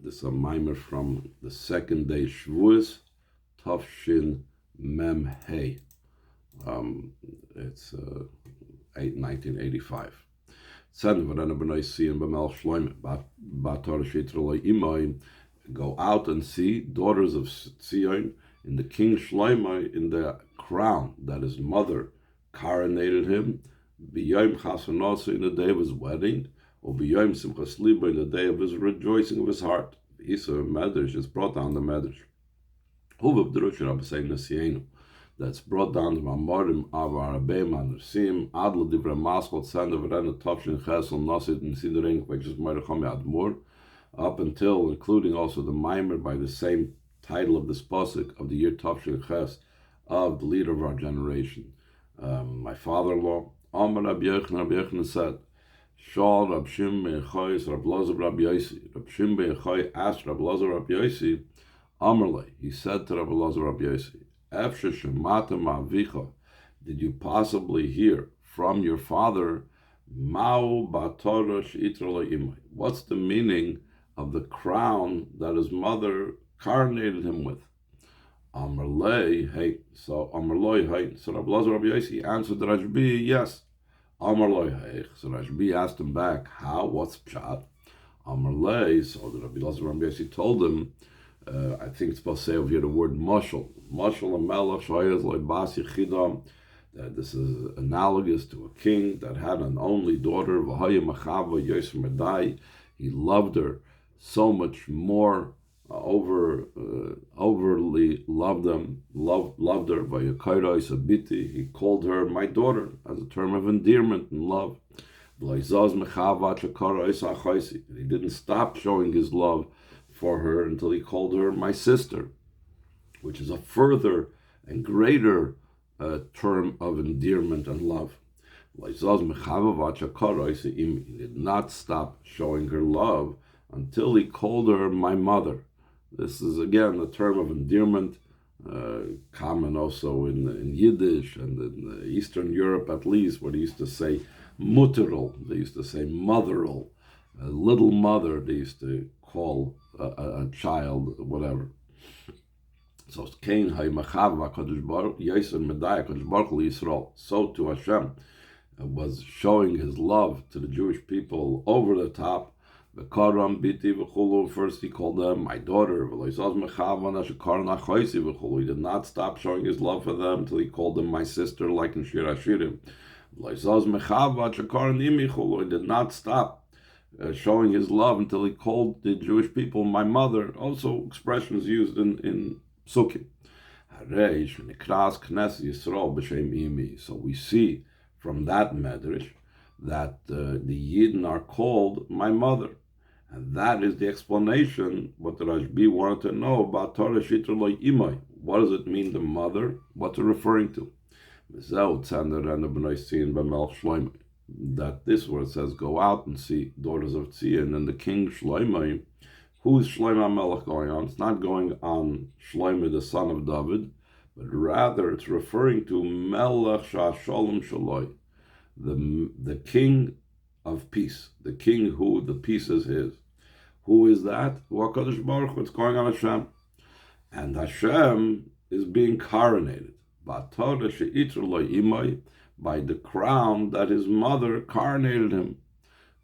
This is a mimer from the second day Shavuos, Tafshin Mem Hey. It's 1985. Go out and see daughters of Zion in the king Shlomo in the crown that his mother coronated him. B'yom Chasanos in the day of his wedding, or b'yom Simchas Libo in the day of his rejoicing of his heart. Isa Medrash is brought down the Medrash. Huvav Drush Rabbi Tsaaina that's brought down the Mamorim of Arabeim Anusim Adl Divra Maskot Sand of Veraina Tavshin Chesel Nasid and Sidering, which is Meiracham Admur, up until including also the mimer by the same title of this pasuk of the year Tavshin Ches of the leader of our generation, my father-in-law. Amar Rabbi Yochanan said, Shal Rab Shim ben Yochai Rab Lazar Rab Yosi. Rab Shim ben Yochai asked Rab Lazar Rab Yosi, Amarle, he said to Rab Lazar Rab Yosi, Efshe Shemata Ma'avicha, did you possibly hear from your father, Ma'u Ba'Torah She'itra Lo Imai? What's the meaning of the crown that his mother coronated him with? Amarle, hey, so Amarle, hey, so Rab Lazar Rab Yosi answered Rashbi, yes. Amarle, hey, so Rashbi asked him back, how, what's pshat? Amarle, so the Rabbi Lazar Rab Yosi told him, I think it's supposed to say over here the word mashal. Mashal and melech shayaz loibas yichidam. That this is analogous to a king that had an only daughter. V'haya machava yosem medai. He loved her so much more, overly loved her. V'yakayra isabiti. He called her my daughter as a term of endearment and love. V'laizaz mechava chakara isachaisi. He didn't stop showing his love for her until he called her my sister, which is a further and greater term of endearment and love. He did not stop showing her love until he called her my mother. This is again a term of endearment, common also in Yiddish and in Eastern Europe at least, where they used to say mutterl, they used to say motherl, little mother, they used to call a child, whatever. So Kain Haymachav Kadosh Baruch Yisrael Medaya Kadosh Baruch Yisrael. So to Hashem was showing his love to the Jewish people over the top. The Karam Biti v'chulu. First he called them my daughter. He did not stop showing his love for them until he called them my sister, like in Shir Hashirim. He did not stop showing his love until he called the Jewish people my mother. Also expressions used in Sukkim. So we see from that medrash that the Yidden are called my mother. And that is the explanation what the Rashbi wanted to know about Torah Shitra Lo Imai. What does it mean, the mother? What's it referring to? That this where it says go out and see daughters of Zion and the king Shlomo. Who's Shlomo Melech going on? It's not going on Shlomo the son of David, but rather it's referring to Melech Shalom Shaloi, the king of peace, the king who the peace is his. Who is that? HaKadosh Baruch Hu. It's going on Hashem, and Hashem is being coronated. B'Torah she'itra lo imai, by the crown that his mother coronated him.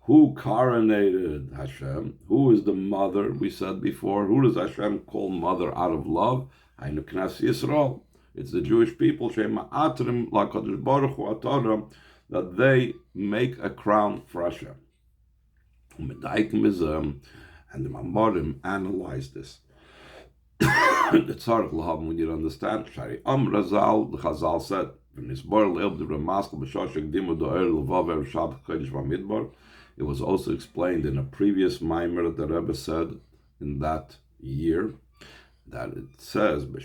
Who coronated Hashem? Who is the mother? We said before. Who does Hashem call mother out of love? Hainu Knas Yisrael. It's the Jewish people. She'ma'atrim la'Kadosh Baruch Hu atorah, that they make a crown for Hashem. And the Mamorim analyze this. The Tzarech L'Havim, we need to understand. Shari Razal, the Chazal said, it was also explained in a previous mimer that the Rebbe said in that year, that it says, when the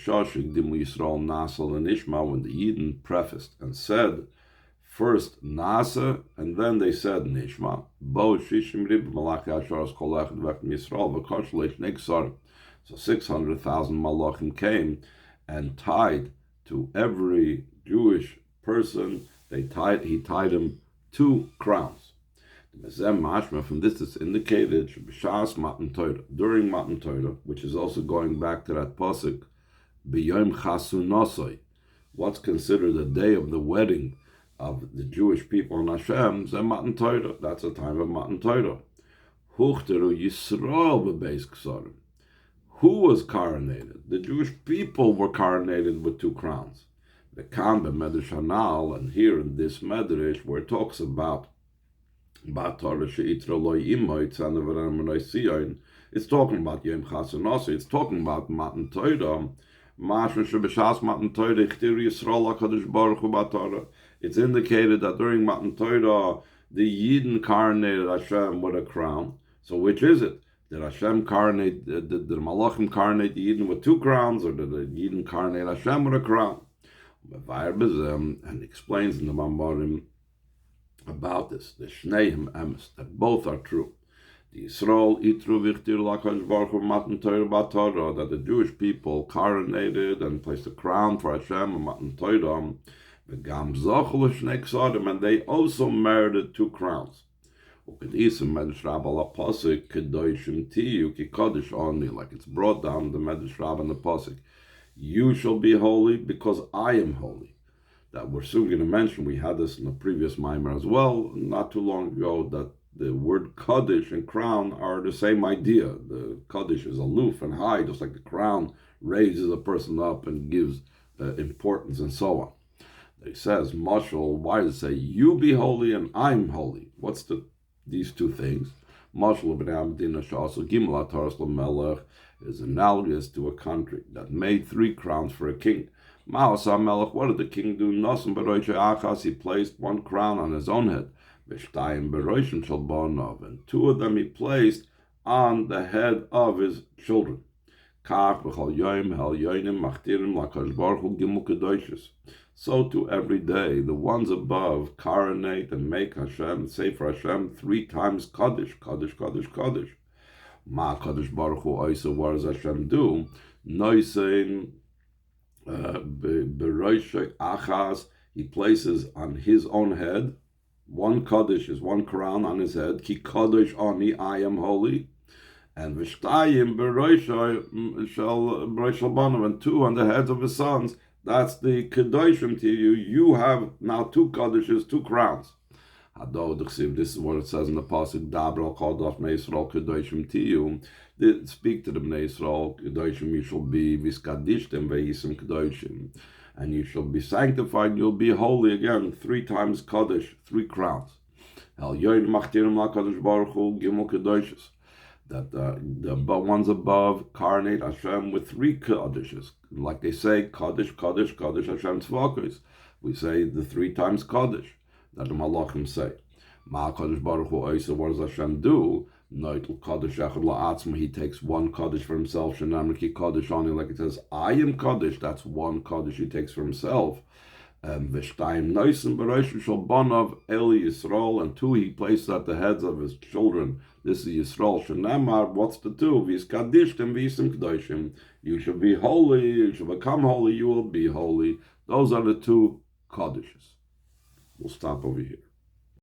Yidden prefaced and said, first Nasa, and then they said Nishma. So 600,000 malachim came and tied to every Jewish person. He tied him 2 crowns. From this, it's indicated during Matan Torah, which is also going back to that pasuk, b'yom chasunosoi, what's considered the day of the wedding of the Jewish people in Hashem, Matan Torah. That's a time of Matan Torah. Huchteru Yisrael b'beis ksarim. Who was coronated? The Jewish people were coronated with 2 crowns. The Kan b'Medrash Hanal, and here in this Medrash, where it talks about it's talking about Yom Chasanasi, it's talking about Matan Torah. It's indicated that during Matan Torah, the Yidden coronated Hashem with a crown. So which is it? Did Hashem coronate, did the Malachim coronate the Yidden with 2 crowns, or did the Yidden coronate Hashem with a crown? And explains in the Mambarim about this, the Shneim Emes, that both are true. The Yisrael Itru Vichtir Lakadosh Baruch Hu Matan Torah B'Torah, that the Jewish people coronated and placed a crown for Hashem and Matan Torah, V'gam Zochel Shnei Ksarim, and they also merited 2 crowns. U'kedisem Medrash Rabbah la Pasuk Kedoshim Tiyu Ki Kodesh Oni, like it's brought down the Medrash Rabbah and the Pasuk, you shall be holy because I am holy. That we're soon going to mention, we had this in the previous mimer as well, not too long ago, that the word Kaddish and crown are the same idea. The Kaddish is aloof and high, just like the crown raises a person up and gives importance and so on. It says, Mashal, why does it say, you be holy and I'm holy? What's these 2 things? Mashal is analogous to a country that made 3 crowns for a king. What did the king do? He placed 1 crown on his own head, and 2 of them he placed on the head of his children. So too every day, the ones above coronate and make Hashem, say for Hashem 3 times Kaddish, Kaddish, Kaddish, Kaddish. Ma Kaddish Baruch Hu also, what does Hashem do? Noisein Beroshek Achaz, he places on his own head 1 Kaddish, is 1 crown on his head, Ki Kaddish Ani, I am holy, and Vishtayim Beroshek Shel Banav, and 2 on the heads of his sons. That's the Kedoshim to you. You have now 2 Kaddishes, 2 crowns. This is what it says in the pasuk. Dabra called off Bnei Yisrael Kedoshim to you. Speak to the Bnei Yisrael Kedoshim. You shall be viskadishtem veisim Kedoshim, and you shall be sanctified. You'll be holy again. 3 times Kaddish, 3 crowns. El yoin machtirim lakadosh baruch hu gimel kedoshes. That the ones above coronate Hashem with 3 Kaddishes. Like they say, Kaddish, Kaddish, Kaddish, Hashem Tzvakos. We say the 3 times Kaddish that the Malachim say. Ma Kaddish Baruch Hu Oisa, what does Hashem do? Noitul Kaddish Echad La'atzma, he takes 1 Kaddish for himself. Shenamriki Kaddish Ani, like it says, I am Kaddish, that's 1 Kaddish he takes for himself. V'shtayim Noisim Bereishim Shal Banav Eli Yisrael, and 2 he places at the heads of his children. This is Yisrael. Shenamar, what's the 2? V'yiskadishtem v'yisim Kedoshim. You shall be holy, you shall become holy, you will be holy. Those are the 2 Kaddishes. We'll stop over here.